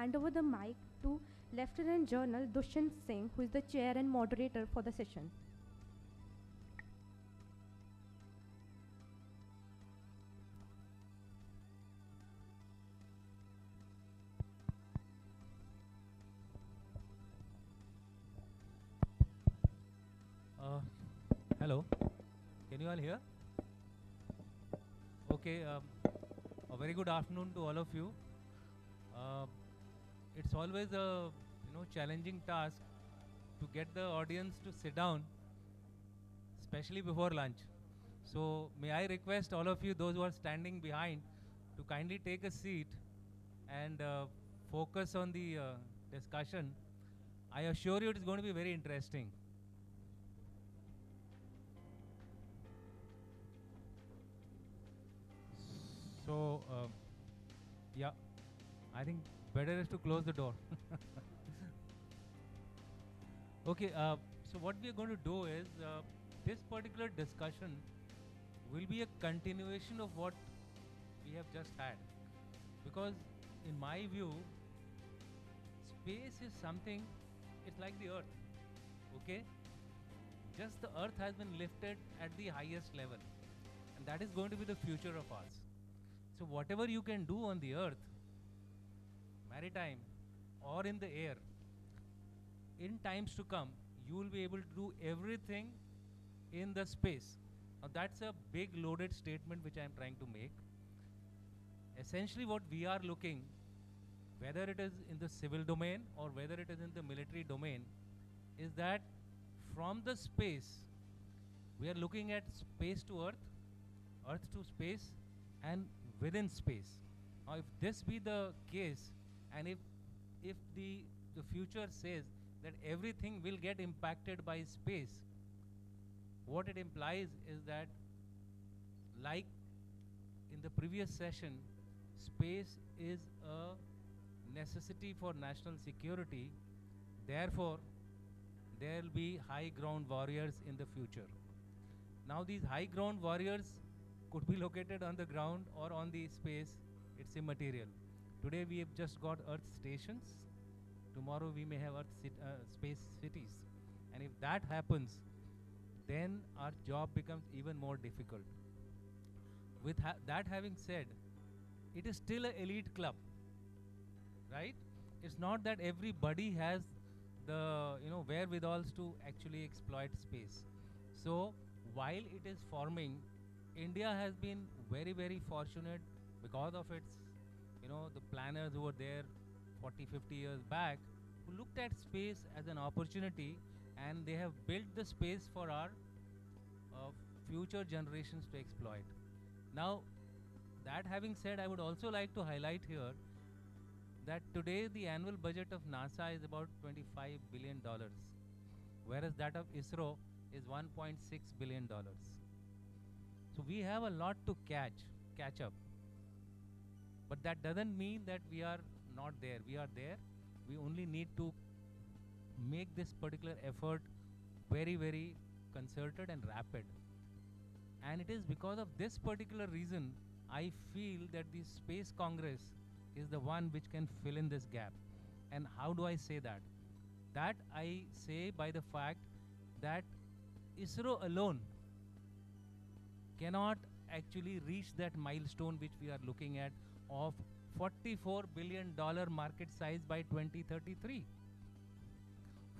hand over the mic to Lieutenant General Dushyant Singh, who is the chair and moderator for the session. Hello, can you all hear? Okay, a very good afternoon to all of you. It's always a challenging task to get the audience to sit down, especially before lunch. So may I request all of you, those who are standing behind, to kindly take a seat and focus on the discussion. I assure you it is going to be very interesting. So, yeah, I think better is to close the door. Okay, so what we are going to do is, this particular discussion will be a continuation of what we have just had. Because in my view, space is something, it's like the earth, okay? Just the earth has been lifted at the highest level. And that is going to be the future of us. So whatever you can do on the earth, maritime, or in the air, in times to come, you will be able to do everything in the space. Now that's a big loaded statement which I am trying to make. Essentially what we are looking, whether it is in the civil domain or whether it is in the military domain, is that from the space, we are looking at space to earth, earth to space, and within space. Now if this be the case, and if the future says that everything will get impacted by space, what it implies is that, like in the previous session, space is a necessity for national security. Therefore, there will be high ground warriors in the future. Now these high ground warriors could be located on the ground or on the space. It's immaterial. Today we have just got Earth stations. Tomorrow we may have space cities. And if that happens, then our job becomes even more difficult. With that having said, it is still an elite club, right? It's not that everybody has the wherewithals to actually exploit space. So while it is forming, India has been very, very fortunate because of its, the planners who were there 40, 50 years back, who looked at space as an opportunity, and they have built the space for our future generations to exploit. Now, that having said, I would also like to highlight here that today the annual budget of NASA is about $25 billion, whereas that of ISRO is $1.6 billion. So we have a lot to catch up. But that doesn't mean that we are not there. We are there. We only need to make this particular effort very, very concerted and rapid. And it is because of this particular reason I feel that the Space Congress is the one which can fill in this gap. And how do I say that? That I say by the fact that ISRO alone cannot actually reach that milestone which we are looking at of $44 billion market size by 2033.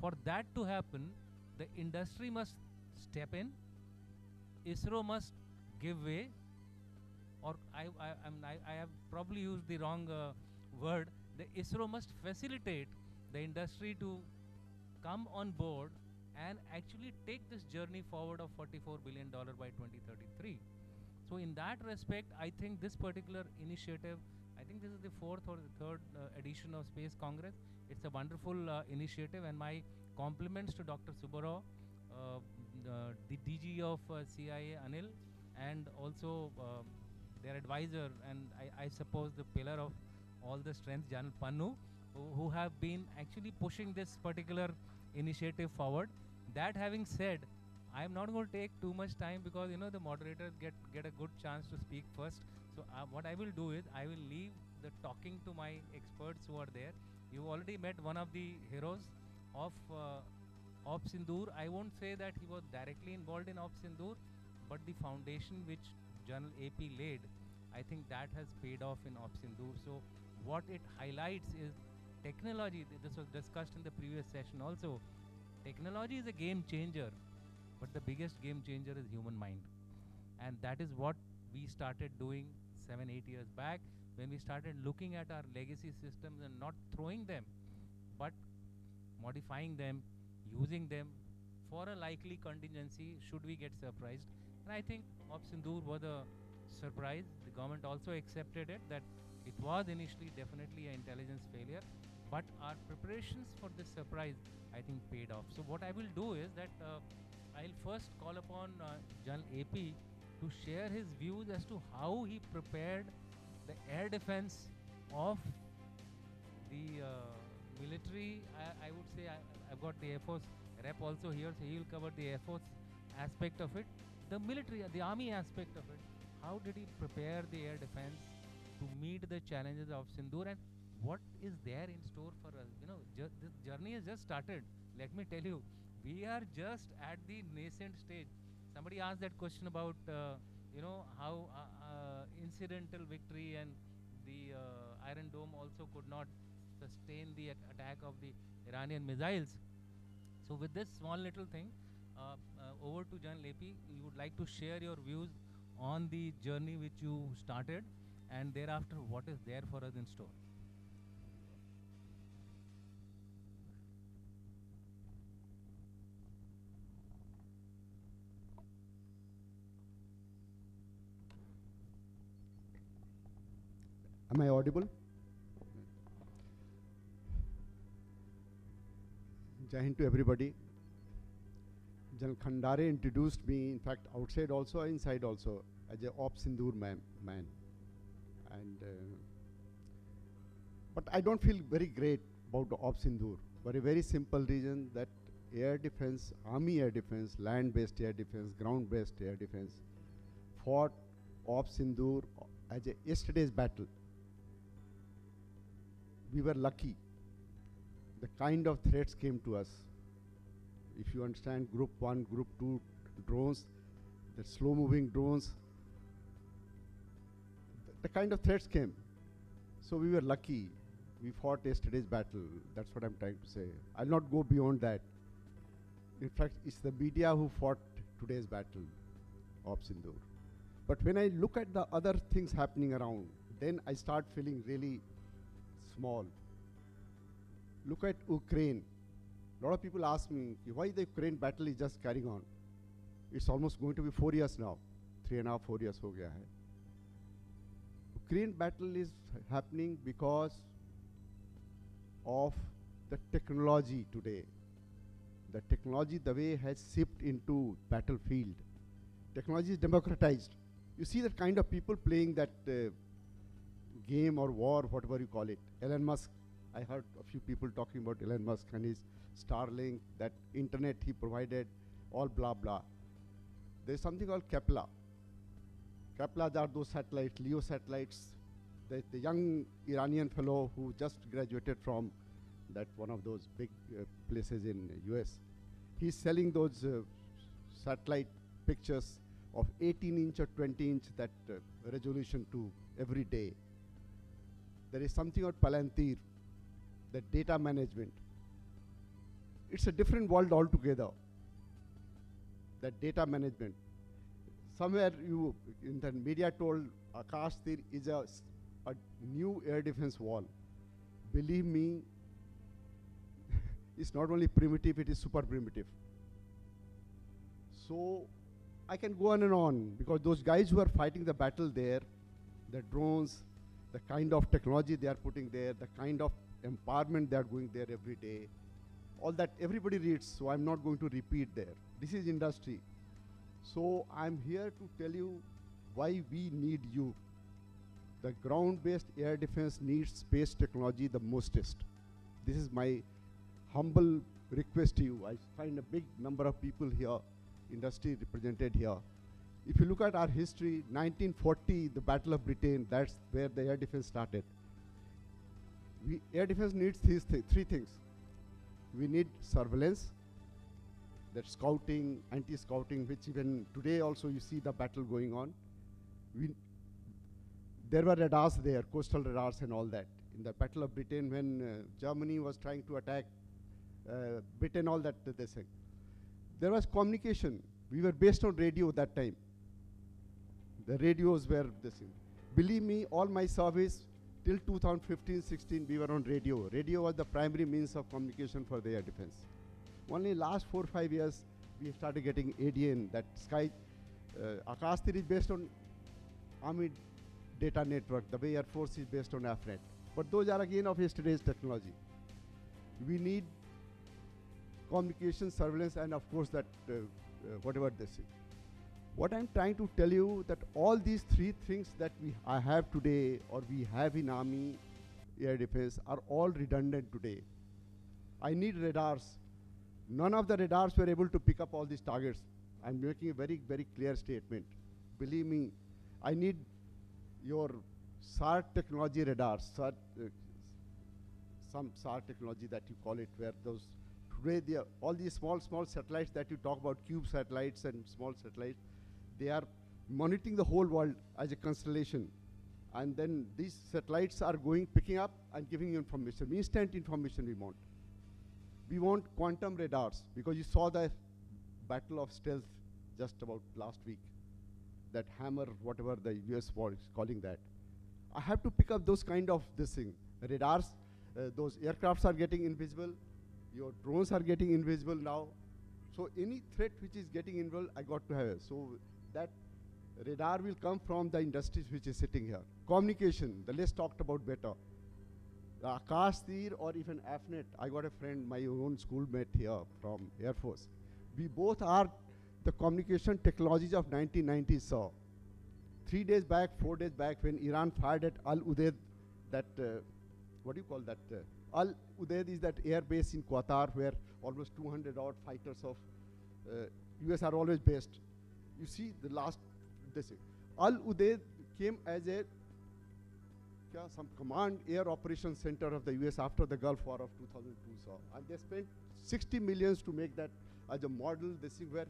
For that to happen, the industry must step in, ISRO must give way, or I have probably used the wrong word. The ISRO must facilitate the industry to come on board and actually take this journey forward of $44 billion by 2033. So in that respect, I think this particular initiative, I think this is the fourth or the third edition of Space Congress. It's a wonderful initiative, and my compliments to Dr. Subbarao, the DG of CIA, Anil, and also their advisor, and I suppose the pillar of all the strength, General Pannu, who have been actually pushing this particular initiative forward. That having said, I am not going to take too much time because the moderators get a good chance to speak first. So what I will do is I will leave the talking to my experts who are there. You already met one of the heroes of Op Sindoor. I won't say that he was directly involved in Op Sindoor, but the foundation which General AP laid, I think that has paid off in Op Sindoor. So what it highlights is technology. This was discussed in the previous session also. Technology is a game changer, but the biggest game changer is human mind. And that is what we started doing 7-8 years back, when we started looking at our legacy systems and not throwing them, but modifying them, using them for a likely contingency should we get surprised. And I think Op Sindoor was a surprise. The government also accepted it, that it was initially definitely an intelligence failure, but our preparations for this surprise, I think, paid off. So what I will do is that I'll first call upon General AP to share his views as to how he prepared the air defense of the military. I would say I've got the Air Force rep also here, so he will cover the Air Force aspect of it. The military, the army aspect of it. How did he prepare the air defense to meet the challenges of Sindoor, and what is there in store for us? You know, this journey has just started. Let me tell you, we are just at the nascent stage. Somebody asked that question about, you know, how incidental victory and the Iron Dome also could not sustain the attack of the Iranian missiles. So with this small little thing, over to General AP, you would like to share your views on the journey which you started, and thereafter what is there for us in store. Am I audible? Jai Hind to everybody. General Khandare introduced me, in fact, outside also, inside also, as a Op Sindoor man. And but I don't feel very great about the Op Sindoor for a very simple reason, that air defense, army air defense, land-based air defense, ground-based air defense, fought Op Sindoor as a yesterday's battle. We were lucky. The kind of threats came to us. If you understand Group 1, Group 2 drones, the slow-moving drones, the kind of threats came. So we were lucky. We fought yesterday's battle. That's what I'm trying to say. I'll not go beyond that. In fact, it's the media who fought today's battle, Op Sindoor. But when I look at the other things happening around, then I start feeling really small. Look at Ukraine. A lot of people ask me, why the Ukraine battle is just carrying on? It's almost going to be 4 years now. 3.5, 4 years ho gaya hai. Ukraine battle is happening because of the technology today. The technology, the way has seeped into battlefield. Technology is democratized. You see the kind of people playing that game or war, whatever you call it. Elon Musk, I heard a few people talking about Elon Musk and his Starlink, that internet he provided, all blah blah. There's something called Kepler. Keplers are those satellites, LEO satellites. The young Iranian fellow who just graduated from that one of those big places in US, he's selling those satellite pictures of 18-inch or 20-inch that resolution to every day. There is something called Palantir, the data management. It's a different world altogether, that data management. Somewhere you, in the media told, Akash Tir is a new air defense wall. Believe me, it's not only primitive, it is super primitive. So I can go on and on, because those guys who are fighting the battle there, the drones, the kind of technology they are putting there, the kind of empowerment they are going there every day, all that everybody reads, so I'm not going to repeat there. This is industry. So I'm here to tell you why we need you. The ground-based air defense needs space technology the mostest. This is my humble request to you. I find a big number of people here, industry represented here. If you look at our history, 1940, the Battle of Britain, that's where the air defense started. Air defense needs these three things. We need surveillance, that scouting, anti-scouting, which even today also you see the battle going on. There were radars there, coastal radars and all that. In the Battle of Britain, when Germany was trying to attack Britain, all that they said. There was communication. We were based on radio that time. The radios were this thing. Believe me, all my service till 2015-16, we were on radio. Radio was the primary means of communication for the air defense. Only last 4 or 5 years, we started getting ADN, that Sky. Akash Tir is based on Army data network, the way Air Force is based on AFNet. But those are again of yesterday's technology. We need communication, surveillance, and of course that whatever this is. What I'm trying to tell you that all these three things that I have today or we have in Army air defense are all redundant today. I need radars. None of the radars were able to pick up all these targets. I'm making a very, very clear statement. Believe me, I need your SAR technology radars, some SAR technology that you call it, where those today all these small satellites that you talk about, cube satellites and small satellites, they are monitoring the whole world as a constellation. And then these satellites are picking up and giving you information, instant information we want. We want quantum radars, because you saw the battle of stealth just about last week. That hammer, whatever the US war is calling that. I have to pick up those kind of this thing. Radars, those aircrafts are getting invisible. Your drones are getting invisible now. So any threat which is getting involved, I got to have it. So that radar will come from the industries which is sitting here. Communication, the less talked about better. Akash Tir or even AFNet, I got a friend, my own schoolmate here from Air Force. We both are the communication technologies of 1990s saw. 3 days back, 4 days back, when Iran fired at Al Udeid, that, what do you call that? Al Udeid is that air base in Qatar where almost 200 odd fighters of US are always based. You see the last, this Al Udeid came as a some command air operations center of the US after the Gulf War of 2002 saw. And they spent 60 millions to make that as a model, this thing where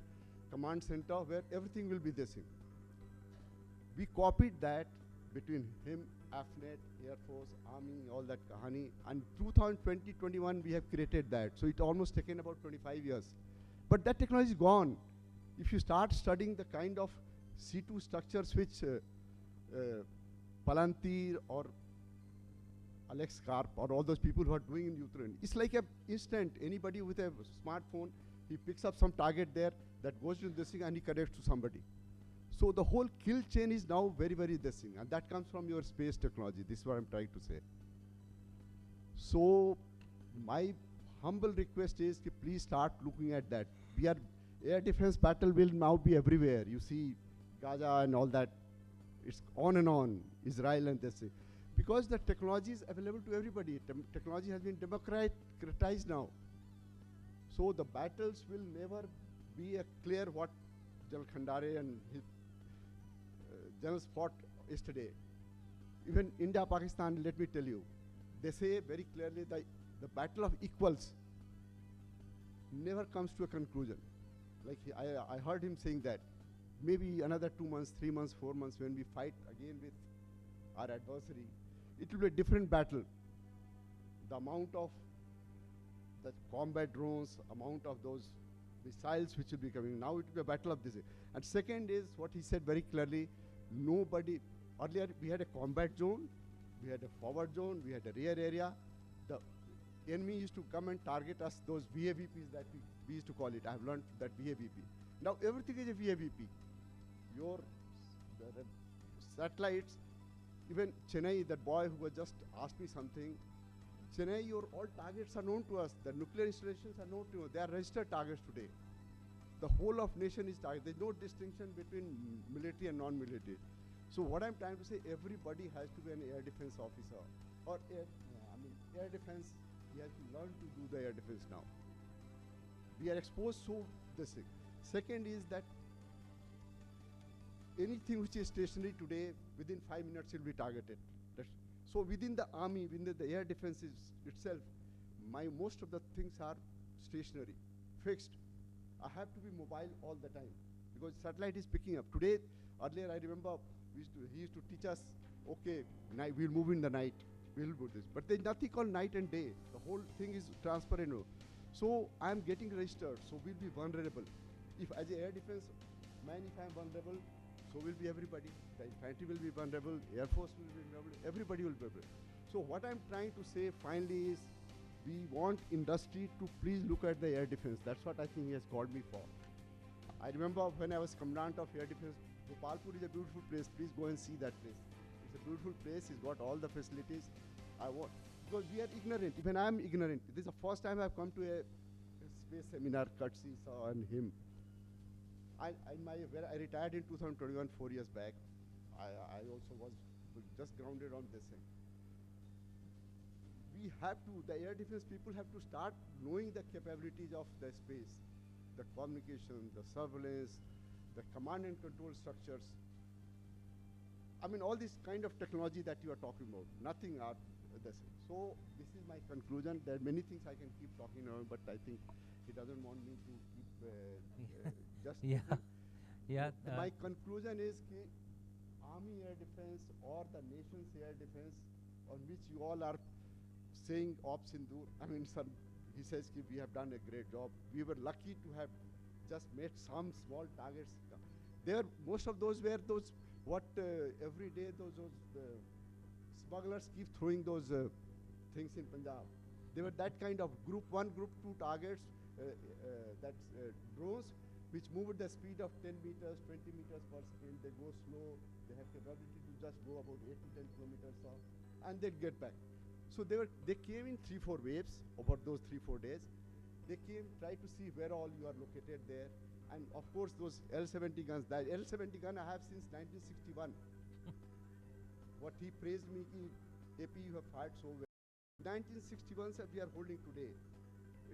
command center where everything will be this thing. We copied that between him, AFNet, Air Force, Army, all that kahani. And 2020-21 we have created that. So it almost taken about 25 years. But that technology is gone. If you start studying the kind of C2 structures which Palantir or Alex Karp or all those people who are doing in Ukraine, it's like an instant. Anybody with a smartphone, he picks up some target there that goes to this thing and he connects to somebody. So the whole kill chain is now very, very this thing. And that comes from your space technology. This is what I'm trying to say. So my humble request is to please start looking at that. Air defense battle will now be everywhere. You see Gaza and all that. It's on and on, Israel and this thing. Because the technology is available to everybody. Technology has been democratized now. So the battles will never be clear what General Khandare and his generals fought yesterday. Even India, Pakistan, let me tell you, they say very clearly that the battle of equals never comes to a conclusion. Like I heard him saying that. Maybe another 2 months, 3 months, 4 months, when we fight again with our adversary, it will be a different battle. The amount of the combat drones, amount of those missiles which will be coming, now it will be a battle of this. And second is what he said very clearly, earlier we had a combat zone, we had a forward zone, we had a rear area. The enemy used to come and target us, those VAVPs that we used to call it. I have learned that VAVP. Now everything is a VAVP. The satellites, even Chennai, that boy who was just asked me something, Chennai, your all targets are known to us. The nuclear installations are known to us. They are registered targets today. The whole of nation is targeted. There's no distinction between military and non-military. So what I'm trying to say, everybody has to be an air defense officer. Or air defense, he has to learn to do the air defense now. We are exposed to this thing. Second is that anything which is stationary today, within 5 minutes will be targeted. So within the army, within the air defense itself, most of the things are stationary, fixed. I have to be mobile all the time because satellite is picking up. Today, earlier I remember he used to teach us, okay, we'll move in the night, we'll do this. But there's nothing called night and day. The whole thing is transparent. So I'm getting registered, so we'll be vulnerable. If as an air defense man, if I'm vulnerable, so will be everybody. The infantry will be vulnerable, Air Force will be vulnerable, everybody will be vulnerable. So what I'm trying to say finally is, we want industry to please look at the air defense. That's what I think he has called me for. I remember when I was commandant of air defense, Gopalpur is a beautiful place. Please go and see that place. It's a beautiful place. It's got all the facilities. Because we are ignorant. Even I am ignorant. This is the first time I've come to a space seminar, courtesy on him. I retired in 2021, 4 years back. I also was just grounded on this thing. The air defense people have to start knowing the capabilities of the space, the communication, the surveillance, the command and control structures. I mean, all this kind of technology that you are talking about, nothing are the same. So this is my conclusion. There are many things I can keep talking about, but I think he doesn't want me to keep just yeah. Yeah. My conclusion is that Army air defense or the nation's air defense, on which you all are saying Ops Sindoor, I mean, he says we have done a great job. We were lucky to have just made some small targets. Most of those were those every day those smugglers keep throwing those things in Punjab. They were that kind of group 1, group 2 targets, drones, which move at the speed of 10 meters, 20 meters per second. They go slow. They have capability to just go about 8 to 10 kilometers off, and they'd get back. So they came in 3-4 waves over those 3-4 days. They came, tried to see where all you are located there. And of course, those L-70 guns, that L-70 gun I have since 1961. What he praised me, AP, you have fired so well. 1961 we are holding today.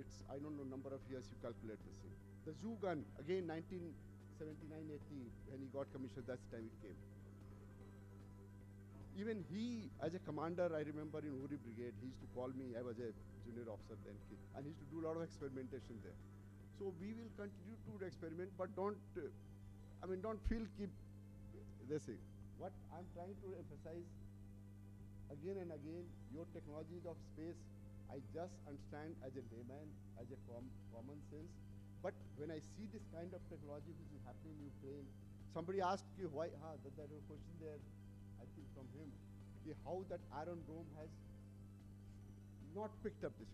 It's, I don't know, number of years you calculate this thing. The Zoo gun, again 1979-80, when he got commissioned, that's the time it came. Even he, as a commander, I remember in Uri Brigade, he used to call me, I was a junior officer then, and he used to do a lot of experimentation there. So we will continue to experiment, but don't keep this thing. What I'm trying to emphasize again and again, your technologies of space, I just understand as a layman, as a common sense. But when I see this kind of technology which is happening in Ukraine, somebody asked you why, that was a question there, I think from him, how that Iron Dome has not picked up this.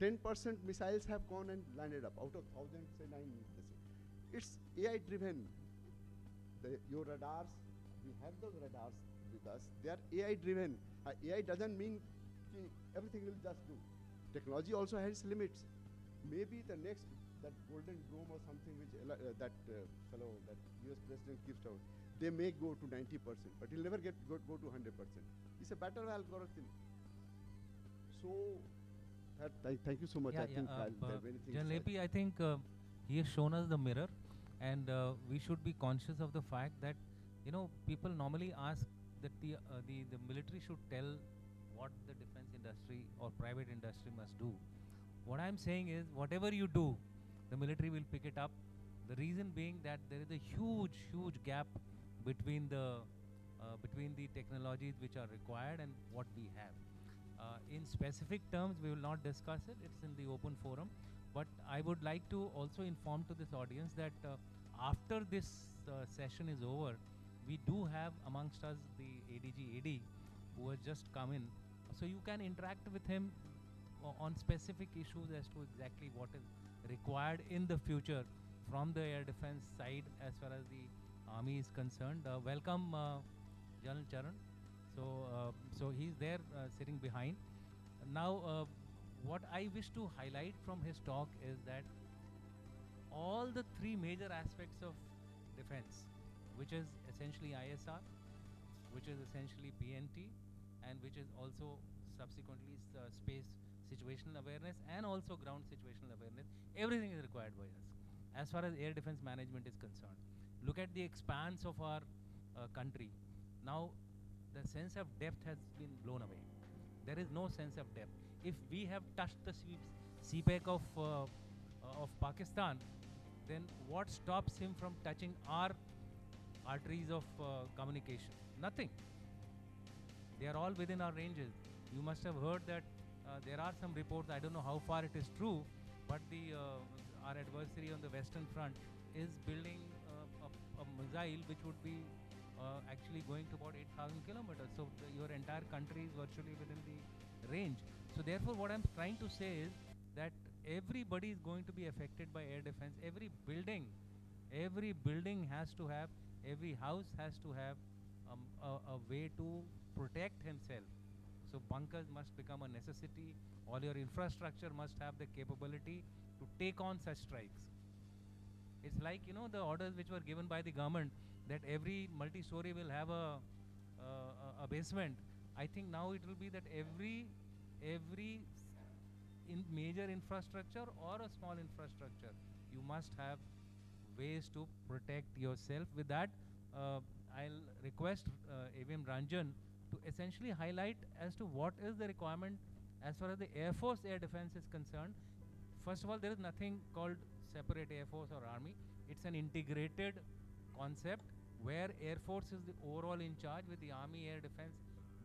10% missiles have gone and landed up out of 1,000, say 9. It's AI driven. Your radars, we have those radars with us. They are AI driven. AI doesn't mean everything will just do. Technology also has limits. Maybe the next, that Golden Dome or something which that US President gives out, they may go to 90%, but he'll never go to 100%. It's a better algorithm. So, thank you so much. I think General AP, I think he has shown us the mirror, and we should be conscious of the fact that, people normally ask that the military should tell what the defense industry or private industry must do. What I'm saying is, whatever you do, the military will pick it up. The reason being that there is a huge gap between the technologies which are required and what we have. In specific terms, we will not discuss it. It's in the open forum. But I would like to also inform to this audience that after this session is over, we do have amongst us the ADG AD who has just come in. So you can interact with him on specific issues as to exactly what is required in the future from the air defense side as far as the army is concerned. Welcome, General Charan. So he's there sitting behind. Now, what I wish to highlight from his talk is that all the 3 major aspects of defense, which is essentially ISR, which is essentially PNT, and which is also subsequently space situational awareness and also ground situational awareness, everything is required by us as far as air defense management is concerned. Look at the expanse of our country. Now, the sense of depth has been blown away. There is no sense of depth. If we have touched the CPEC of Pakistan, then what stops him from touching our arteries of communication? Nothing. They are all within our ranges. You must have heard that there are some reports, I don't know how far it is true, but our adversary on the Western Front is building a missile which would be actually going to about 8,000 kilometers. So your entire country is virtually within the range. So therefore, what I'm trying to say is that everybody is going to be affected by air defense. Every building has to have, every house has to have a way to protect himself. So bunkers must become a necessity. All your infrastructure must have the capability to take on such strikes. It's like, you know, the orders which were given by the government that every multi-story will have a basement. I think now it will be that every major infrastructure or a small infrastructure, you must have ways to protect yourself. With that, I'll request AVM Ranjan to essentially highlight as to what is the requirement as far as the Air Force air defense is concerned. First of all, there is nothing called separate Air Force or Army. It's an integrated concept where Air Force is the overall in charge, with the Army air defense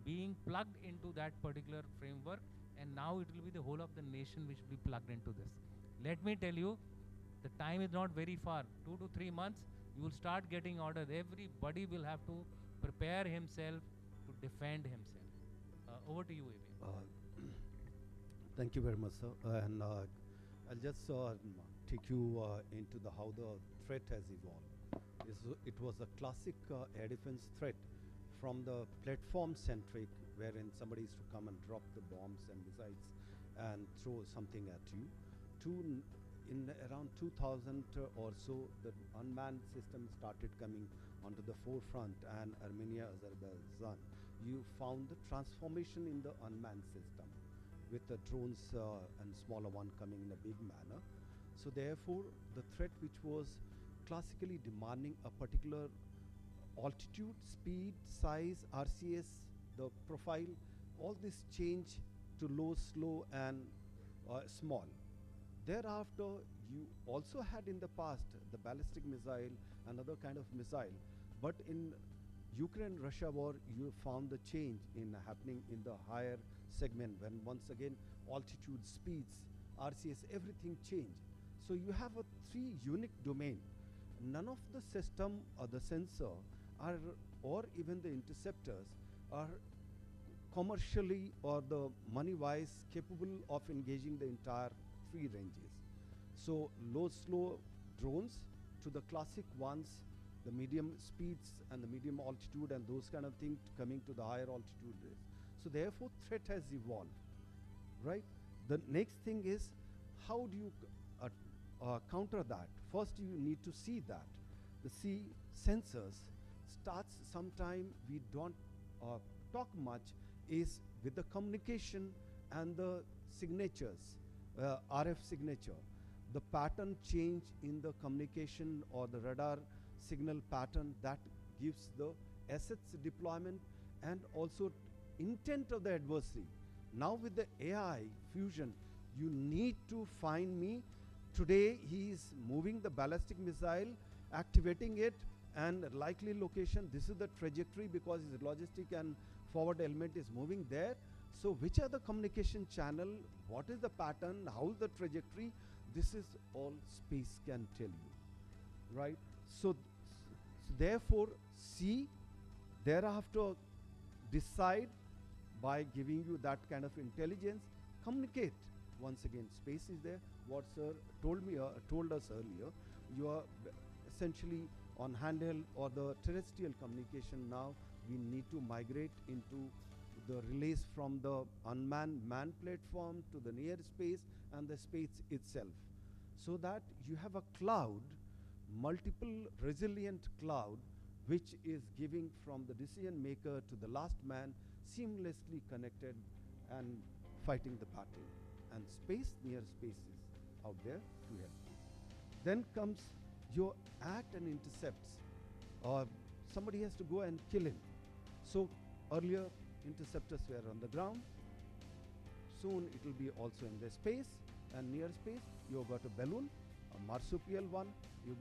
being plugged into that particular framework, and now it will be the whole of the nation which will be plugged into this. Let me tell you, the time is not very far. 2 to 3 months, you will start getting orders. Everybody will have to prepare himself to defend himself. Over to you, AVM. Thank you very much, sir. And I'll just take you into how the threat has evolved. It was a classic air defense threat from the platform-centric, wherein somebody is to come and drop the bombs and missiles and throw something at you, to in around 2000 or so, the unmanned system started coming onto the forefront, and Armenia, Azerbaijan, you found the transformation in the unmanned system, with the drones and smaller one coming in a big manner. So therefore, the threat which was classically demanding a particular altitude, speed, size, RCS, the profile, all this change to low, slow, and small. Thereafter, you also had in the past the ballistic missile, another kind of missile, but in Ukraine-Russia war, you found the change in happening in the higher segment, when once again altitude, speeds, RCS, everything changed. So you have a 3 unique domain. None of the system or the sensor or even the interceptors are commercially or the money-wise capable of engaging the entire 3 ranges. So low, slow drones to the classic ones, the medium speeds and the medium altitude and those kind of things coming to the higher altitude race. So therefore, threat has evolved, right? The next thing is, how do you counter that? First, you need to see that. The sensors starts sometime we don't talk much is with the communication and the signatures, RF signature. The pattern change in the communication or the radar signal pattern, that gives the assets deployment and also intent of the adversary. Now with the AI fusion, you need to find me. Today he is moving the ballistic missile, activating it, and likely location, this is the trajectory because his logistic and forward element is moving there. So which are the communication channel, what is the pattern, how is the trajectory, this is all space can tell you, right? So therefore, see, thereafter decide by giving you that kind of intelligence, communicate. Once again, space is there. What sir told us earlier, you are essentially on handheld or the terrestrial communication. Now we need to migrate into the relays from the unmanned manned platform to the near space and the space itself, so that you have a cloud, multiple resilient cloud, which is giving from the decision maker to the last man seamlessly connected and fighting the battle. And space, near spaces out there to help. Then comes your act and intercepts. Somebody has to go and kill him. So Earlier, interceptors were on the ground. Soon it will be also in the space, and near space you have got a balloon, a marsupial one. You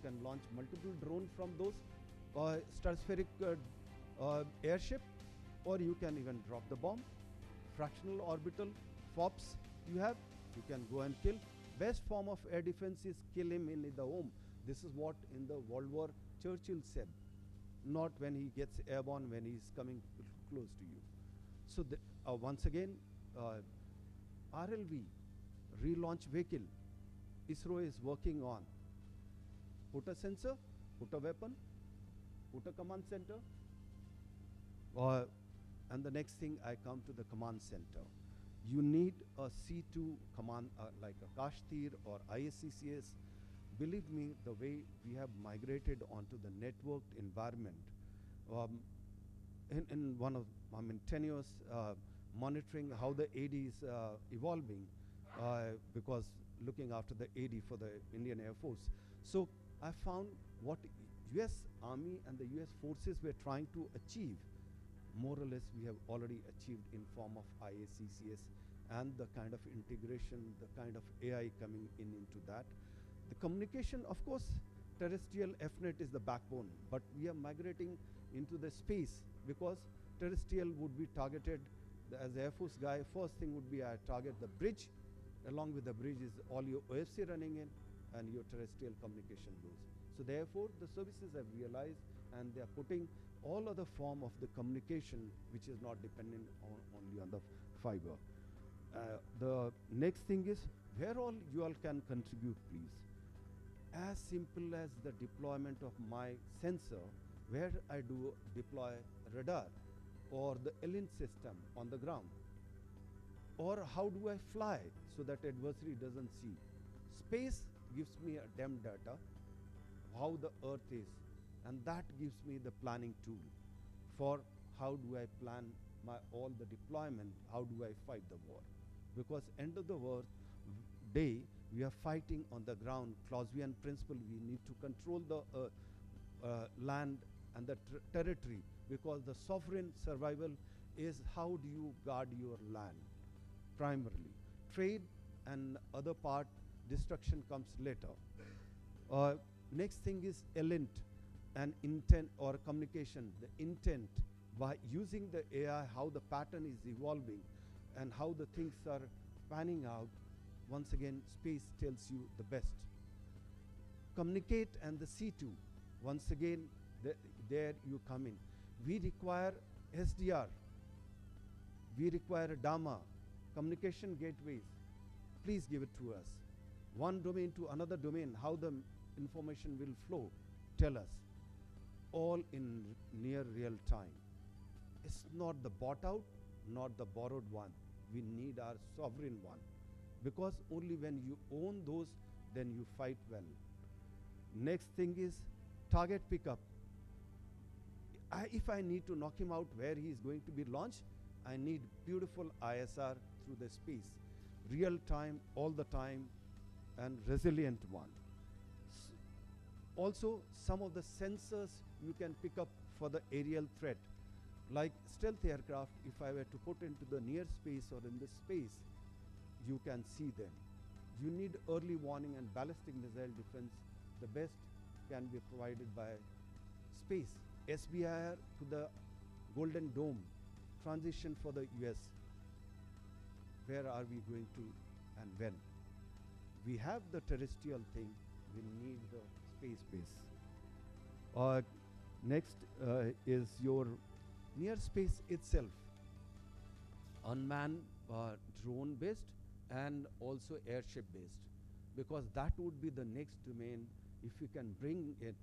can launch multiple drones from those stratospheric airship, or you can even drop the bomb. Fractional orbital FOPs you can go and kill. Best form of air defense is kill him in the home. This is what in the World War Churchill said, not when he gets airborne, when he is coming close to you. So once again, RLV, relaunch vehicle, ISRO is working on. Put a sensor, put a weapon, put a command center, and the next thing I come to the command center. You need a C2 command like a Kashtir or ISCCS. Believe me, the way we have migrated onto the networked environment, in 10 years, monitoring how the AD is evolving, because looking after the AD for the Indian Air Force. So I found what US Army and the US forces were trying to achieve, more or less we have already achieved in form of ISCCS and the kind of integration, the kind of AI coming into that. The communication, of course, terrestrial FNet is the backbone, but we are migrating into the space because terrestrial would be targeted. As Air Force guy, first thing would be I target the bridge. Along with the bridge is all your OFC running in and your terrestrial communication goes. So therefore, the services have realized and they are putting all other form of the communication which is not dependent only on the fiber. The next thing is where all you all can contribute, please. As simple as the deployment of my sensor, where I do deploy radar or the Elena system on the ground, or how do I fly so that adversary doesn't see. Space gives me a DEM data, how the earth is, and that gives me the planning tool for how do I plan my all the deployment, how do I fight the war. Because end of the war day, we are fighting on the ground, Clausewitzian principle, we need to control the land and the territory, because the sovereign survival is how do you guard your land, primarily. Trade and other part, destruction comes later. Next thing is elent and intent or communication, the intent by using the AI, how the pattern is evolving and how the things are panning out. Once again, space tells you the best. Communicate and the C2, once again, there you come in. We require SDR, we require DAMA, communication gateways. Please give it to us. One domain to another domain, how the information will flow, tell us. All in near real time. It's not the bought out, not the borrowed one. We need our sovereign one. Because only when you own those, then you fight well. Next thing is target pickup. If I need to knock him out where he is going to be launched, I need beautiful ISR through the space. Real time, all the time, and resilient one. Also, some of the sensors you can pick up for the aerial threat. Like stealth aircraft, if I were to put into the near space or in the space, you can see them. You need early warning and ballistic missile defense. The best can be provided by space. SBIR to the Golden Dome, transition for the US. Where are we going to and when? We have the terrestrial thing, we need the space base. Next is your near space itself. Unmanned drone based and also airship based, because that would be the next domain if you can bring it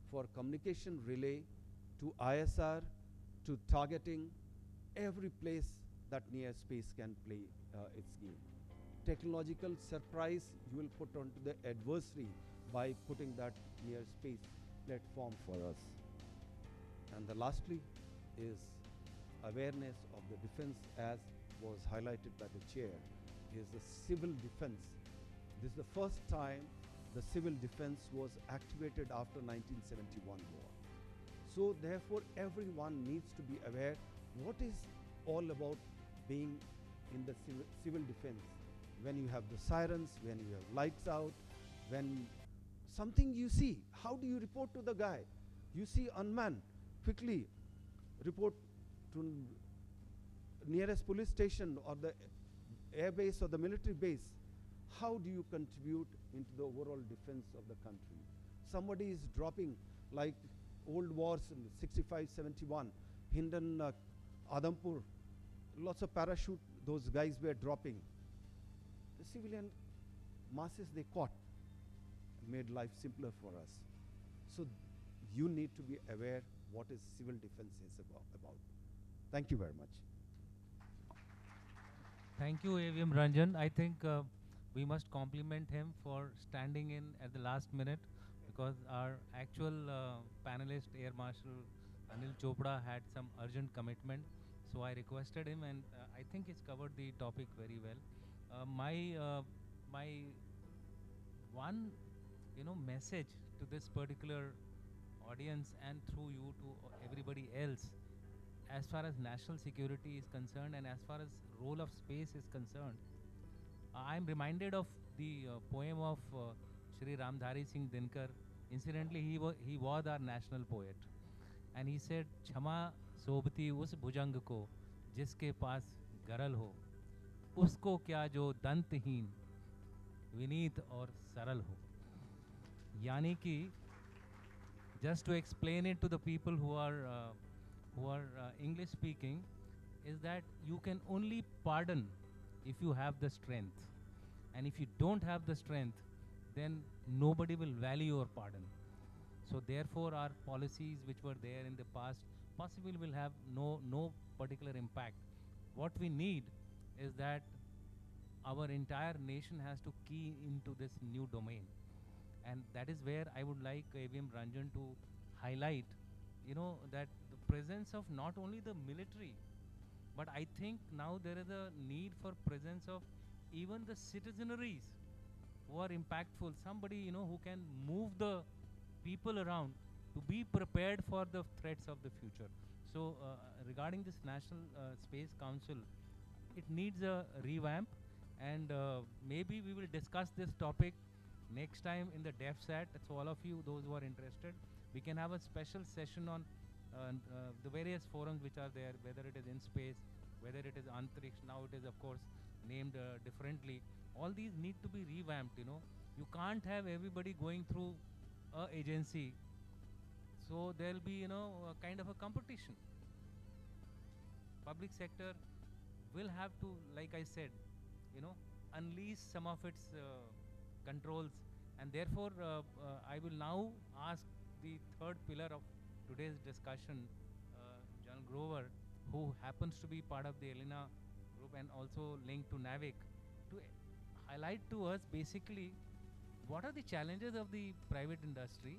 for communication relay to ISR, to targeting every place that near space can play its game. Technological surprise you will put onto the adversary by putting that near space platform for us. And the lastly is awareness of the defense, as was highlighted by the chair, is the civil defense. This is the first time the civil defense was activated after 1971 war. So therefore everyone needs to be aware what is all about being in the civil defense? When you have the sirens, when you have lights out, when something you see, how do you report to the guy? You see unmanned, quickly report to nearest police station or the air base or the military base. How do you contribute into the overall defense of the country? Somebody is dropping, like old wars in 65, 71, Hindan, Adampur, lots of parachute, those guys were dropping. The civilian masses they caught, made life simpler for us. So you need to be aware what is civil defense is about. Thank you very much. Thank you, AVM Ranjan. I think we must compliment him for standing in at the last minute, because our actual panelist, Air Marshal Anil Chopra, had some urgent commitment. So I requested him, and I think he's covered the topic very well. My one message to this particular audience, and through you to everybody else, as far as national security is concerned and as far as role of space is concerned, I'm reminded of the poem of Shri Ramdhari Singh Dinkar. Incidentally, he was our national poet, and he said, "Chhama sobti us bhujang ko, jiske paas garal ho, usko kya jo danthin, vineet aur saral ho." Yani ki, just to explain it to the people who are English speaking, is that you can only pardon if you have the strength, and if you don't have the strength, then nobody will value your pardon. So therefore our policies which were there in the past possibly will have no particular impact. What we need is that our entire nation has to key into this new domain, and that is where I would like AVM Ranjan to highlight, that the presence of not only the military, but I think now there is a need for presence of even the citizenries who are impactful, somebody who can move the people around to be prepared for the threats of the future. So regarding this National Space Council, it needs a revamp, and maybe we will discuss this topic next time in the DefSat. So all of you, those who are interested, we can have a special session on the various forums which are there, whether it is in space, whether it is Antariksh, now it is of course named differently. All these need to be revamped, You can't have everybody going through a agency. So there'll be, a kind of a competition. Public sector will have to, like I said, unleash some of its controls. And therefore, I will now ask the third pillar of today's discussion, John Grover, who happens to be part of the Elena group and also linked to NAVIC, to highlight to us basically what are the challenges of the private industry,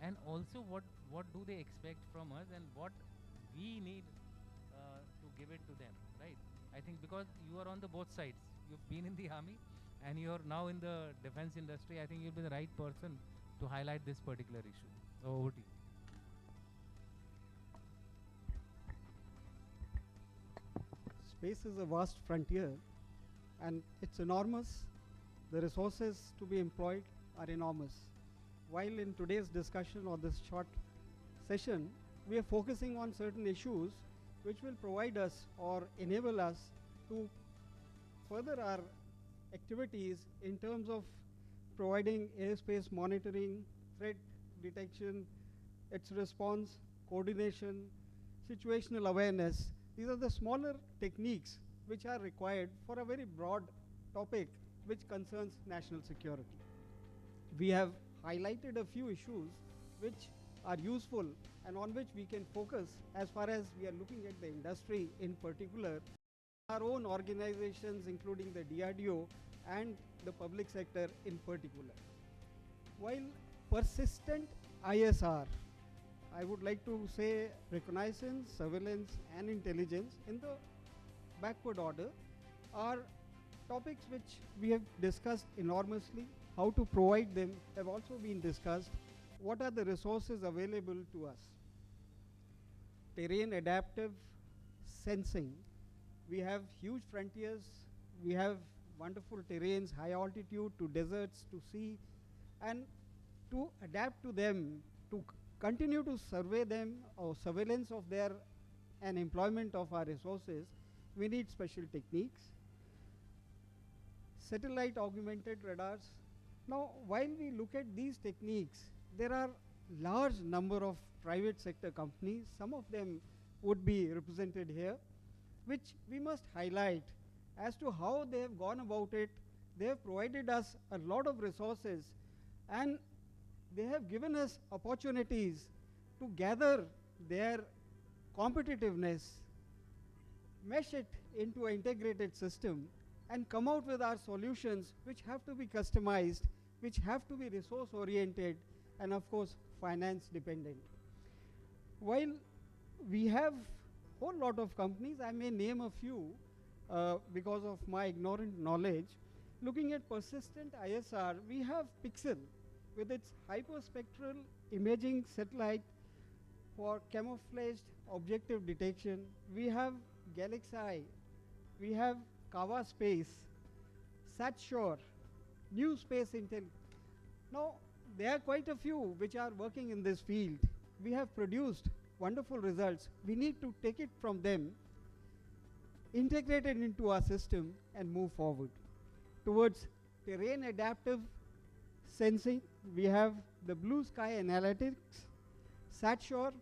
and also what do they expect from us, and what we need to give it to them, right? I think because you are on the both sides, you've been in the army and you're now in the defense industry, I think you'll be the right person to highlight this particular issue. So over to you. Space is a vast frontier, and it's enormous. The resources to be employed are enormous. While in today's discussion or this short session, we are focusing on certain issues which will provide us or enable us to further our activities in terms of providing airspace monitoring, threat detection, its response, coordination, situational awareness. These are the smaller techniques which are required for a very broad topic which concerns national security. We have highlighted a few issues which are useful and on which we can focus as far as we are looking at the industry in particular, our own organizations including the DRDO and the public sector in particular. While persistent ISR, I would like to say reconnaissance, surveillance and intelligence in the backward order are topics which we have discussed enormously. How to provide them have also been discussed. What are the resources available to us? Terrain adaptive, sensing. We have huge frontiers, we have wonderful terrains, high altitude to deserts to sea, and to adapt to them, to continue to survey them or surveillance of their and employment of our resources, we need special techniques. Satellite-augmented radars. Now, while we look at these techniques, there are large number of private sector companies, some of them would be represented here, which we must highlight as to how they have gone about it. They have provided us a lot of resources, and they have given us opportunities to gather their competitiveness, mesh it into an integrated system, and come out with our solutions which have to be customized, which have to be resource oriented, and of course finance dependent. While we have a whole lot of companies, I may name a few because of my ignorant knowledge. Looking at persistent ISR, we have Pixel with its hyperspectral imaging satellite for camouflaged objective detection. We have Galaxy, we have Kava Space, SatSure, New Space Intel. Now, there are quite a few which are working in this field. We have produced wonderful results. We need to take it from them, integrate it into our system, and move forward. Towards terrain adaptive sensing, we have the Blue Sky Analytics, SatSure,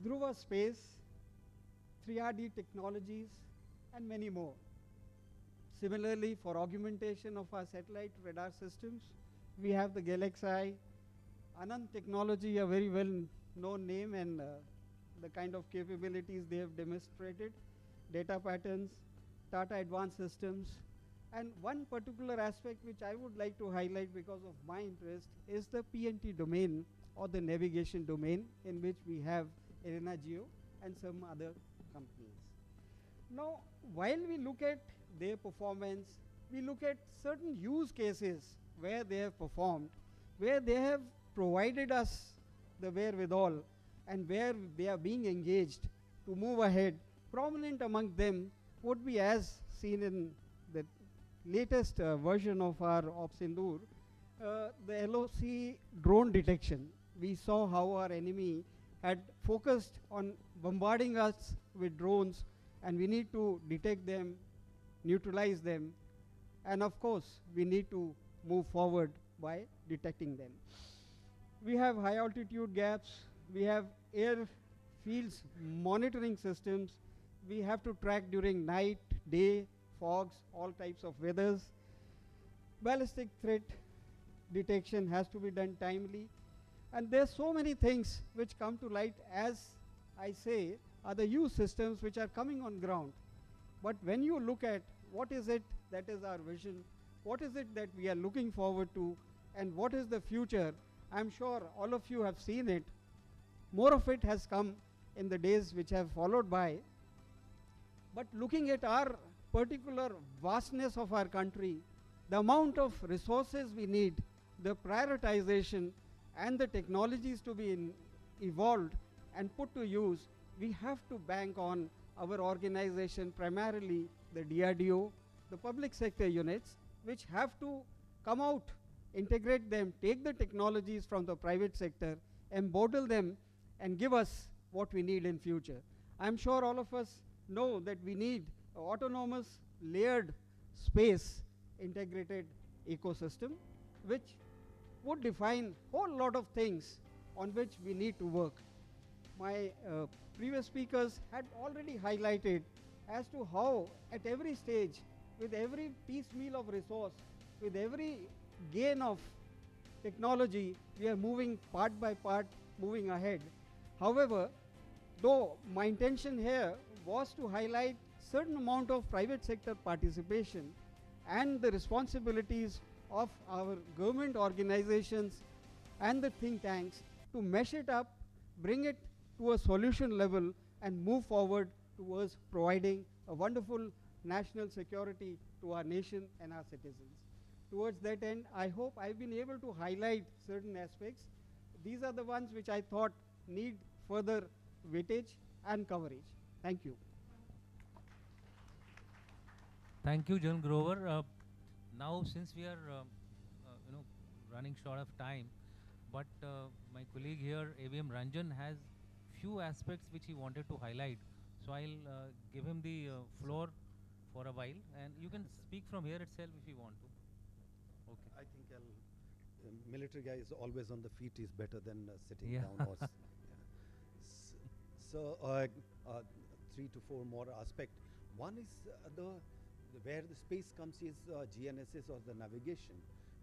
Dhruva Space, 3RD Technologies, and many more. Similarly, for augmentation of our satellite radar systems, we have the Galaxy, Anand Technology, a very well-known name, and the kind of capabilities they have demonstrated, data patterns, Tata Advanced Systems. And one particular aspect which I would like to highlight because of my interest is the PNT domain, or the navigation domain, in which we have Elena and some other companies. Now, while we look at their performance, we look at certain use cases where they have performed, where they have provided us the wherewithal, and where they are being engaged to move ahead. Prominent among them would be, as seen in the latest version of our OpSindoor, the LOC drone detection. We saw how our enemy had focused on bombarding us with drones, and we need to detect them, neutralize them, and of course we need to move forward by detecting them. We have high altitude gaps, we have air fields monitoring systems, we have to track during night, day, fogs, all types of weathers. Ballistic threat detection has to be done timely, and there's so many things which come to light, as I say, are the use systems which are coming on ground. But when you look at what is it that is our vision, what is it that we are looking forward to, and what is the future, I'm sure all of you have seen it. More of it has come in the days which have followed by. But looking at our particular vastness of our country, the amount of resources we need, the prioritization, and the technologies to be evolved and put to use, we have to bank on our organization, primarily the DRDO, the public sector units, which have to come out, integrate them, take the technologies from the private sector, embodel them, and give us what we need in future. I'm sure all of us know that we need an autonomous, layered space integrated ecosystem, which would define a whole lot of things on which we need to work. My previous speakers had already highlighted as to how at every stage, with every piecemeal of resource, with every gain of technology, we are moving part by part, moving ahead. However, though my intention here was to highlight certain amount of private sector participation and the responsibilities of our government organizations and the think tanks to mesh it up, bring it to a solution level, and move forward towards providing a wonderful national security to our nation and our citizens. Towards that end, I hope I've been able to highlight certain aspects. These are the ones which I thought need further weightage and coverage. Thank you. Thank you, John Grover. Now, since we are, running short of time, but my colleague here, AVM Ranjan, has few aspects which he wanted to highlight. So I'll give him the floor for a while, and you can speak from here itself if you want to. Okay. I think military guy is always on the feet is better than sitting Yeah. down. So 3 to 4 more aspect. One is where the space comes is GNSS or the navigation.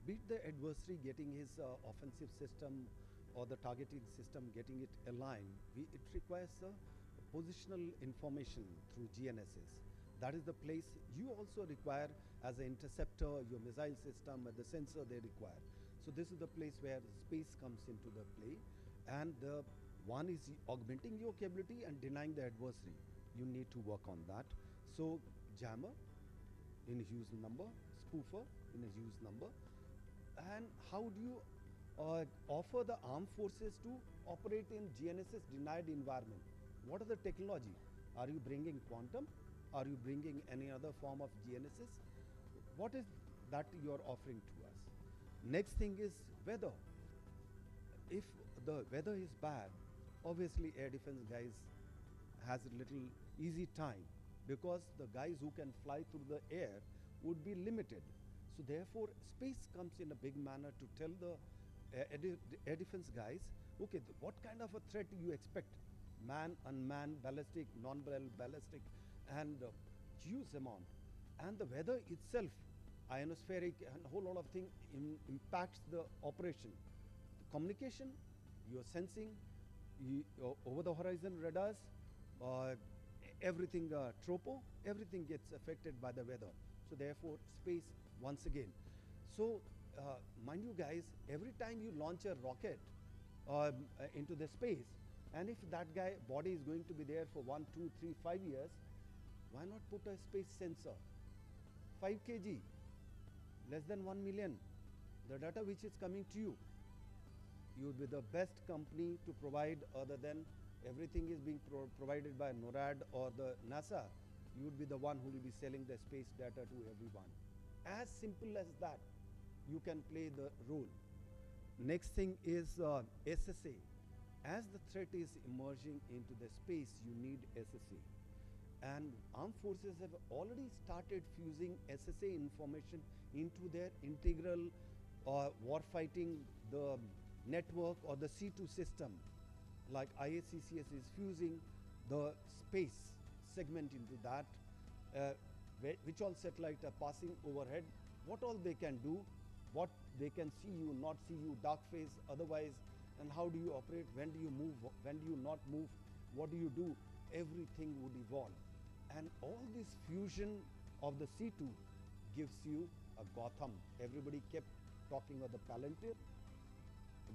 Be it the adversary getting his offensive system or the targeting system getting it aligned, it requires positional information through GNSS. That is the place you also require as an interceptor, your missile system, the sensor they require. So this is the place where space comes into the play, and the one is augmenting your capability and denying the adversary. You need to work on that. So jammer in a huge number, spoofer in a huge number, and how do you offer the armed forces to operate in GNSS denied environment? What are the technology? Are you bringing quantum? Are you bringing any other form of GNSS? What is that you are offering to us? Next thing is weather. If the weather is bad, obviously air defense guys has a little easy time, because the guys who can fly through the air would be limited. So therefore, space comes in a big manner to tell the air defense guys, okay, what kind of a threat do you expect? Man, unmanned, ballistic, non-ballistic, and huge amount. And the weather itself, ionospheric, and a whole lot of things impacts the operation. The communication, your sensing, over the horizon radars, everything tropo, everything gets affected by the weather. So therefore, space once again. So mind you guys, every time you launch a rocket into the space, and if that guy body is going to be there for 1, 2, 3, 5 years, why not put a space sensor? 5 kg, less than 1 million, the data which is coming to you. You would be the best company to provide, other than everything is being provided by NORAD or the NASA. You would be the one who will be selling the space data to everyone. As simple as that, you can play the role. Next thing is SSA. As the threat is emerging into the space, you need SSA. And armed forces have already started fusing SSA information into their integral warfighting, the network or the C2 system. Like IACCS is fusing the space segment into that, which all satellites are passing overhead, what all they can do, what they can see you, not see you, dark phase, otherwise, and how do you operate, when do you move, when do you not move, what do you do, everything would evolve. And all this fusion of the C2 gives you a Gotham. Everybody kept talking of the Palantir.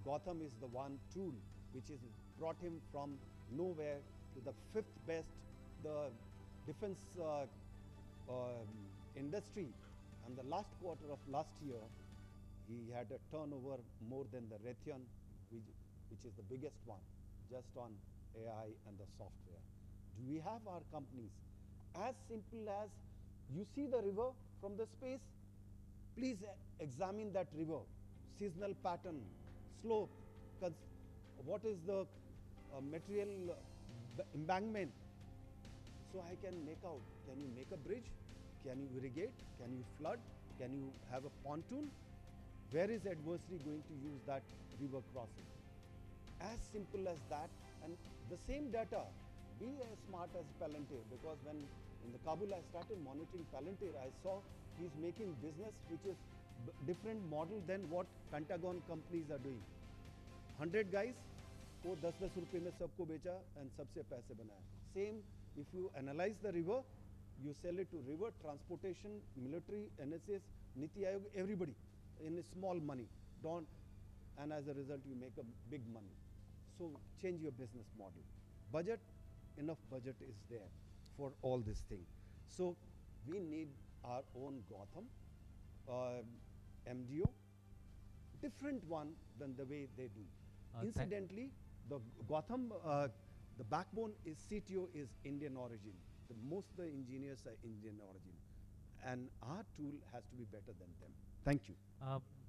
Gotham is the one tool which is brought him from nowhere to the 5th best, the defense industry. And the last quarter of last year, he had a turnover more than the Raytheon, which is the biggest one, just on AI and the software. Do we have our companies? As simple as you see the river from the space, please examine that river, seasonal pattern, slope, what is the material embankment. So I can make out, can you make a bridge? Can you irrigate? Can you flood? Can you have a pontoon? Where is adversary going to use that river crossing? As simple as that, and the same data, be as smart as Palantir, because when in the Kabul I started monitoring Palantir, I saw he's making business which is different model than what Pentagon companies are doing. 100 guys, वो 10-10 रुपए में सबको बेचा and सबसे पैसे बनाया. Same, if you analyze the river, you sell it to river, transportation, military, NSS, Niti Aayog, everybody in a small money. Don't, and as a result you make a big money. So change your business model. Budget, enough budget is there for all this thing. So we need our own Gotham, MDO, different one than the way they do. Incidentally, the Gotham The backbone is CTO is Indian origin. Most of the engineers are Indian origin. And our tool has to be better than them. Thank you.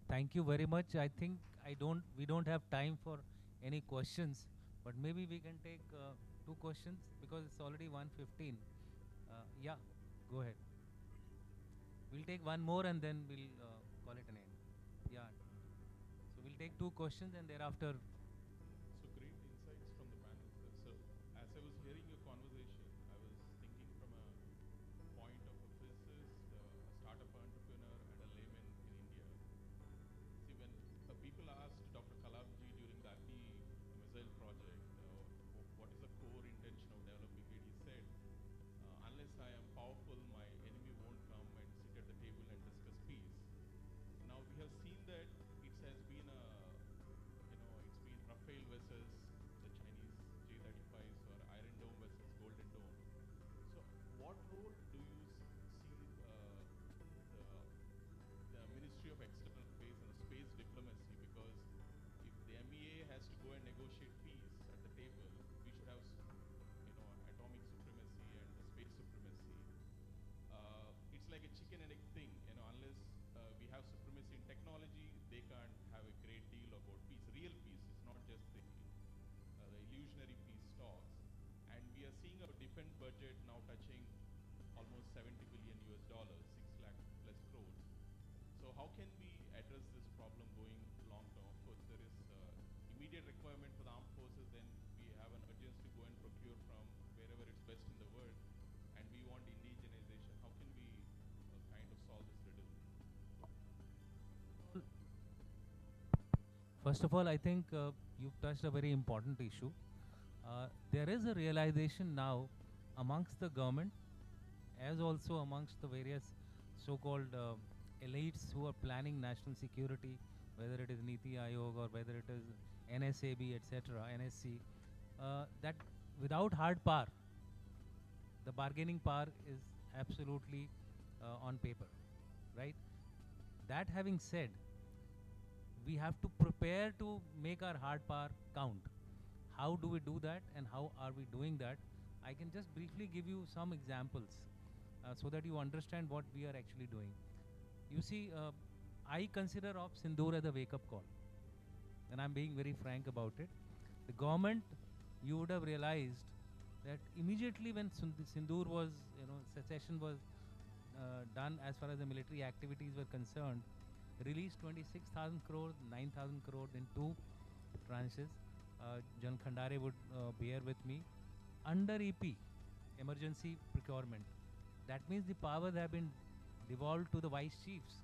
Thank you very much. I think we don't have time for any questions, but maybe we can take 2 questions because it's already 1:15. Yeah, go ahead. We'll take one more and then we'll call it an end. Yeah. So we'll take 2 questions and thereafter. So great insights from the panel, sir. So as I was hearing your conversation, I was thinking from a point of a physicist, a startup entrepreneur, and a layman in India. See, when people asked Dr. Kalamji during the Agni missile project, what is the core intention of developing it, he said, unless I am powerful, my enemy won't come and sit at the table and discuss peace. Now we have seen that it has been it's been Rafale versus the Chinese J-35s or Iron Dome versus Golden Dome. So what role do you see the Ministry of External Affairs and space diplomacy? Because if the MEA has to go and negotiate peace at the table, we should have atomic supremacy and the space supremacy. It's like a chicken and egg thing, unless we have supremacy in technology, they can't have a great deal about peace. Real peace is not just the illusionary peace talks. And we are seeing our defense budget now touching almost 70 billion US dollars, 6 lakh plus crores. So how can we address this problem going long term? Of course, there is immediate requirement for the armed forces, then we have an urgency to go and procure from wherever it's best in the world, and we want indigenization. How can we kind of solve this riddle? First of all, I think you've touched a very important issue. There is a realization now amongst the government as also amongst the various so-called elites who are planning national security, whether it is Niti Aayog or whether it is NSAB, etc., NSC, that without hard power, the bargaining power is absolutely on paper, right? That having said, we have to prepare to make our hard power count. How do we do that and how are we doing that? I can just briefly give you some examples so that you understand what we are actually doing. You see, I consider of Sindoor as a wake-up call, and I'm being very frank about it. The government, you would have realized that immediately when Sindoor was, secession was done as far as the military activities were concerned, released 26,000 crores, 9,000 crores in 2 tranches. Jan Khandare would bear with me. Under EP, emergency procurement. That means the powers have been devolved to the vice chiefs.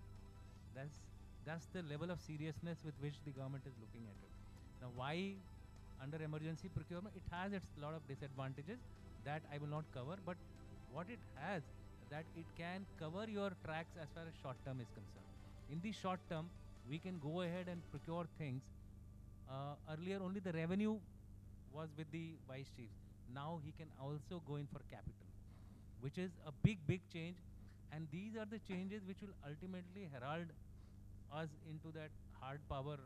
That's the level of seriousness with which the government is looking at it. Now, why under emergency procurement? It has its lot of disadvantages that I will not cover, but what it has, that it can cover your tracks as far as short term is concerned. In the short term, we can go ahead and procure things. Earlier, only the revenue was with the vice chiefs. Now he can also go in for capital, which is a big change. And these are the changes which will ultimately herald us into that hard power,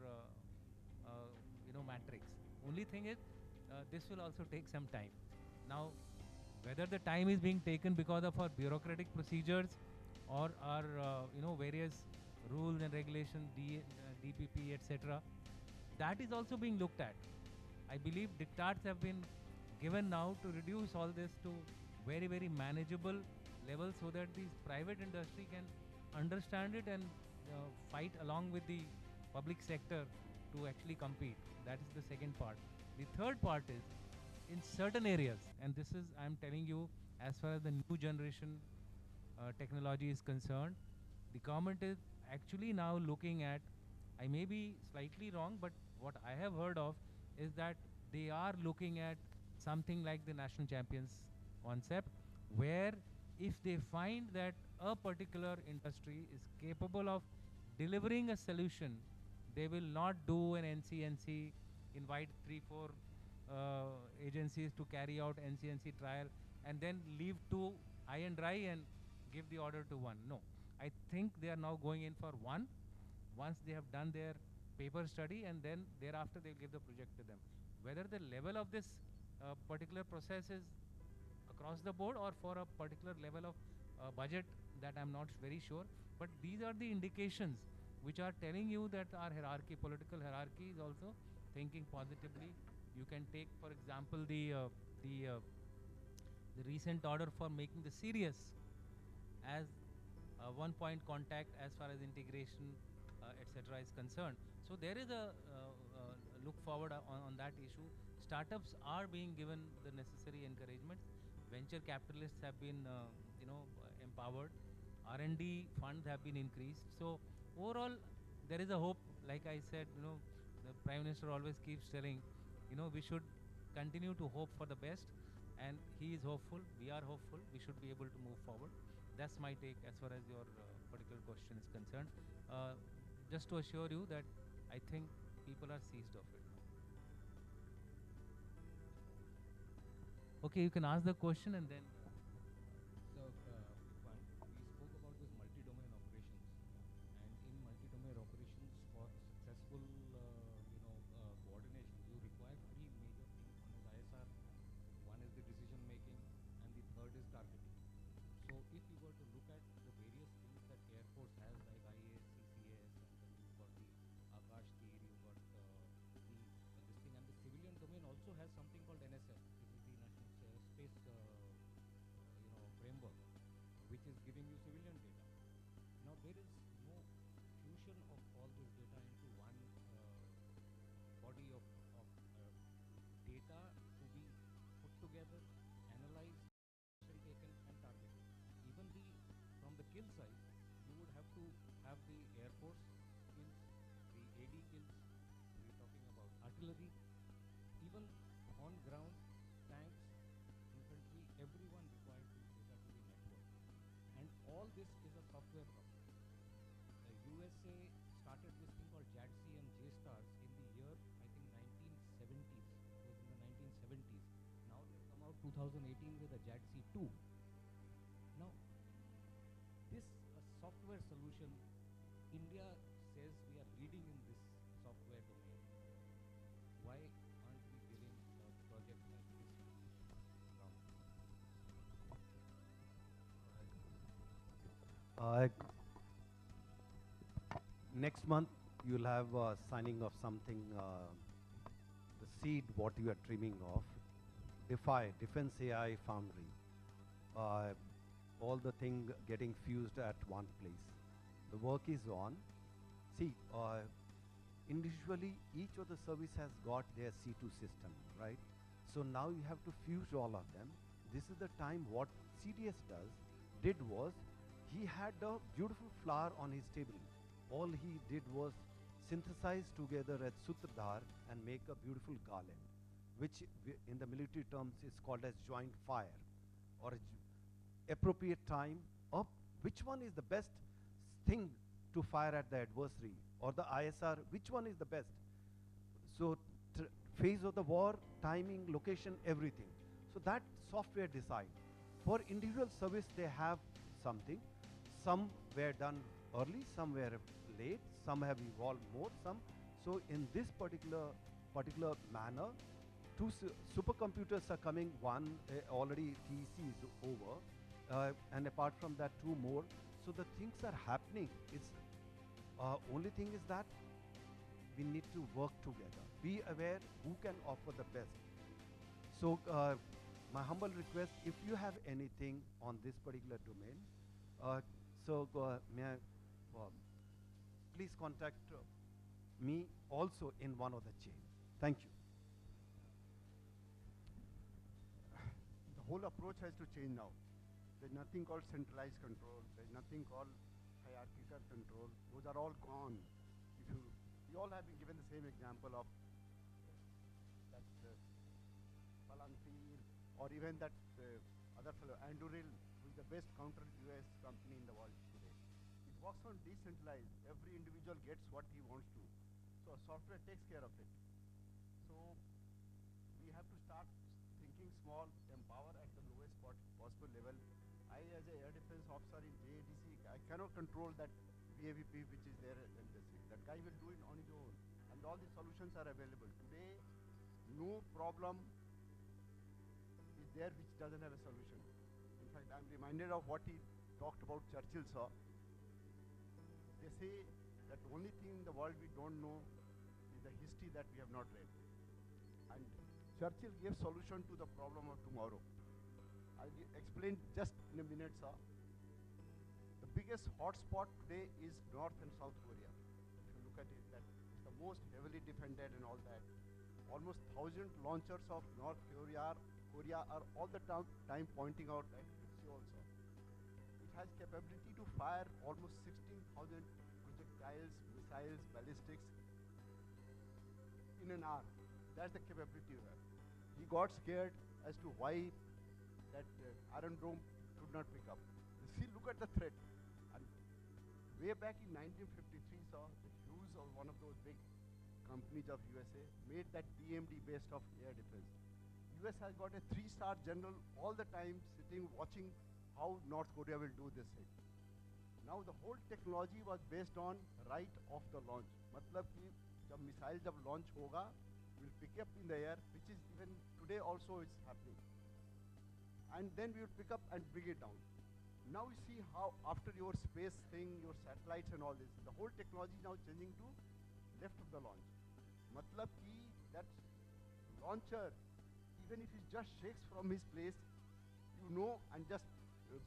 matrix. Only thing is, this will also take some time. Now, whether the time is being taken because of our bureaucratic procedures or our, various rules and regulations, DPP, etc., that is also being looked at. I believe diktats have been given now to reduce all this to very, very manageable levels so that the private industry can understand it and fight along with the public sector to actually compete. That is the second part. The third part is, in certain areas, and this is, I'm telling you, as far as the new generation technology is concerned, the government is actually now looking at, I may be slightly wrong, but what I have heard of is that they are looking at something like the national champions concept, where if they find that a particular industry is capable of delivering a solution, they will not do an NCNC, invite 3-4 agencies to carry out NCNC trial and then leave 2 high and dry and give the order to 1. No, I think they are now going in for 1 once they have done their paper study, and then thereafter they will give the project to them. Whether the level of this particular processes across the board or for a particular level of budget, that I'm not very sure. But these are the indications which are telling you that our hierarchy, political hierarchy, is also thinking positively. You can take, for example, the recent order for making the Sirius as one point contact as far as integration, etc. is concerned. So there is a look forward on that issue. Startups are being given the necessary encouragements. Venture capitalists have been, empowered. R&D funds have been increased. So overall, there is a hope. Like I said, the Prime Minister always keeps telling, we should continue to hope for the best, and he is hopeful. We are hopeful. We should be able to move forward. That's my take as far as your particular question is concerned. Just to assure you that I think people are seized of it. Okay, you can ask the question and then. So, we spoke about this multi-domain operations, and in multi-domain operations, for successful, coordination, you require three major things. One is ISR, one is the decision making, and the third is targeting. So, if you were to look at the various things that Air Force has, like IAS, CCAS, and then you've got the Akash Tir, you've got this thing, and the civilian domain also has something called NSF. This is the National Space, framework, which is giving you civilian data. Now there is no fusion of all this data into one body of data to be put together, analyzed, action taken, and targeted. Even from the kill side, you would have to have the Air Force kills, the AD kills. We're talking about artillery, even on ground, tanks, infantry, everyone requires this data to be networked. And all this is a software problem. The USA started this thing called JADC and JSTARS in the year, I think, 1970s. It was in the 1970s. Now they've come out 2018 with a JADC 2. Now, this software solution, India says we are leading in this software domain. Why aren't we giving a project like this round? Next month, you'll have signing of something, the seed, what you are dreaming of. Defense AI Foundry. All the thing getting fused at one place. The work is on. See, individually, each of the service has got their C2 system, right? So now you have to fuse all of them. This is the time what CDS did was, he had a beautiful flower on his table. All he did was synthesize together at Sutradhar and make a beautiful garland, which in the military terms is called as joint fire, or appropriate time of which one is the best thing to fire at the adversary, or the ISR, which one is the best. So phase of the war, timing, location, everything. So that software design. For individual service, they have something. Some were done early, some were late, some have evolved more, some. So in this particular manner, two supercomputers are coming. One already TEC is over, and apart from that, two more. So the things are happening. It's only thing is that we need to work together. Be aware who can offer the best. So my humble request, if you have anything on this particular domain, may I please contact me also in one of the chain. Thank you. The whole approach has to change now. There's nothing called centralized control. There's nothing called hierarchical control. Those are all gone. You all have been given the same example of that Palantir, or even that other fellow, Anduril, who is the best counter-US company in the world today. It works on decentralized. Every individual gets what he wants to. So software takes care of it. So we have to start thinking small, empower at the lowest possible level. I, as an air defense officer in JADC, I cannot control that VAVP which is there in this thing. That guy will do it on his own. And all the solutions are available. Today, no problem there which doesn't have a solution. In fact, I'm reminded of what he talked about Churchill saw. They say that the only thing in the world we don't know is the history that we have not read. And Churchill gave solution to the problem of tomorrow. I'll explain just in a minute, sir. The biggest hotspot today is North and South Korea. If you look at it, that it's the most heavily defended and all that. Almost 1,000 launchers of North Korea are all the time pointing out at Seoul also. It has capability to fire almost 16,000 projectiles, missiles, ballistics in an hour. That's the capability you have. He got scared as to why that Iron Dome could not pick up. You see, look at the threat. And way back in 1953, saw the Hughes of one of those big companies of USA made that DMD based of air defense. US has got a 3-star general all the time sitting watching how North Korea will do this thing. Now the whole technology was based on right of the launch. मतलब कि जब missile जब launch होगा, will pick up in the air, which is even today also it's happening. And then we will pick up and bring it down. Now you see how after your space thing, your satellites and all this, the whole technology is now changing to left of the launch. मतलब कि that launcher, even if he just shakes from his place, you know, and just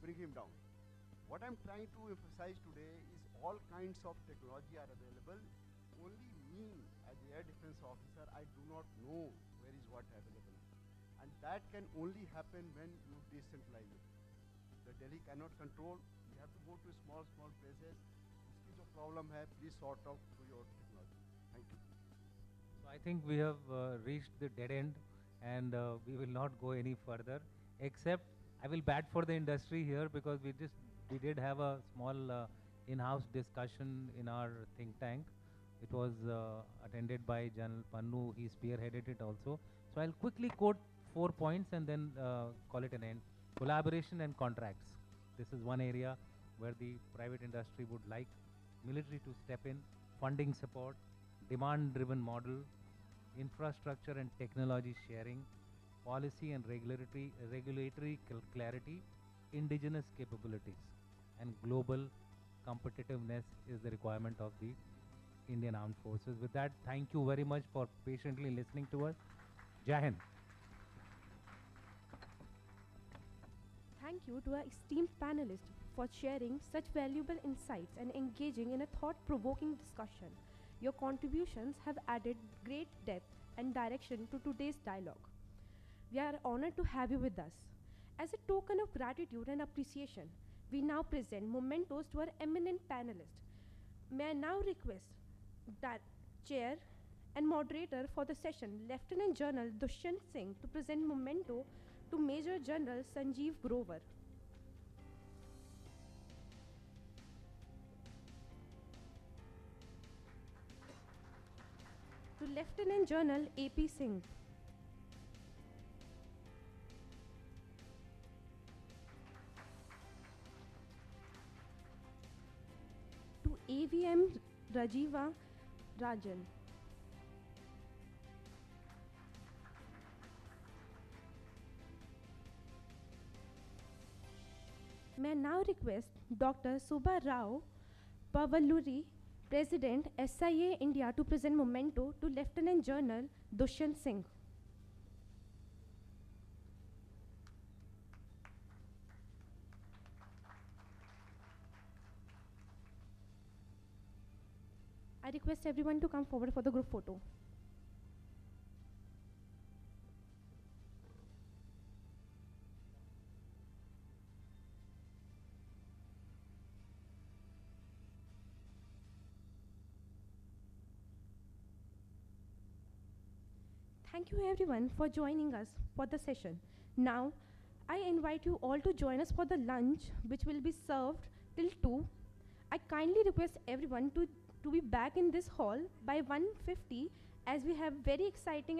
bring him down. What I'm trying to emphasize today is all kinds of technology are available. Only me as the air defense officer, I do not know where is what available. And that can only happen when you decentralize it. The Delhi cannot control. You have to go to small places. Iski jo problem hai, please sort out through your technology. Thank you. So I think we have reached the dead end, and we will not go any further, except I will bat for the industry here, because we did have a small in-house discussion in our think tank. It was attended by General Pannu. He spearheaded it also. So I'll quickly quote 4 points and then call it an end. Collaboration and contracts. This is one area where the private industry would like military to step in. Funding support, demand-driven model, infrastructure and technology sharing, policy and regulatory clarity, indigenous capabilities, and global competitiveness is the requirement of the Indian Armed Forces. With that, thank you very much for patiently listening to us. Jai Hind. Thank you to our esteemed panelists for sharing such valuable insights and engaging in a thought-provoking discussion. Your contributions have added great depth and direction to today's dialogue. We are honored to have you with us. As a token of gratitude and appreciation, we now present mementos to our eminent panelists. May I now request that Chair and Moderator for the session, Lieutenant General Dushyant Singh, to present memento to Major General Sanjeev Grover. To Lieutenant General A.P. Singh. To AVM Rajiva Ranjan. May I now request Dr. Subha Rao Pavalluri, President SIA-INDIA, to present memento to Lieutenant General Dushyant Singh. I request everyone to come forward for the group photo. Thank you everyone for joining us for the session. Now, I invite you all to join us for the lunch, which will be served till 2. I kindly request everyone to be back in this hall by 1:50, as we have very exciting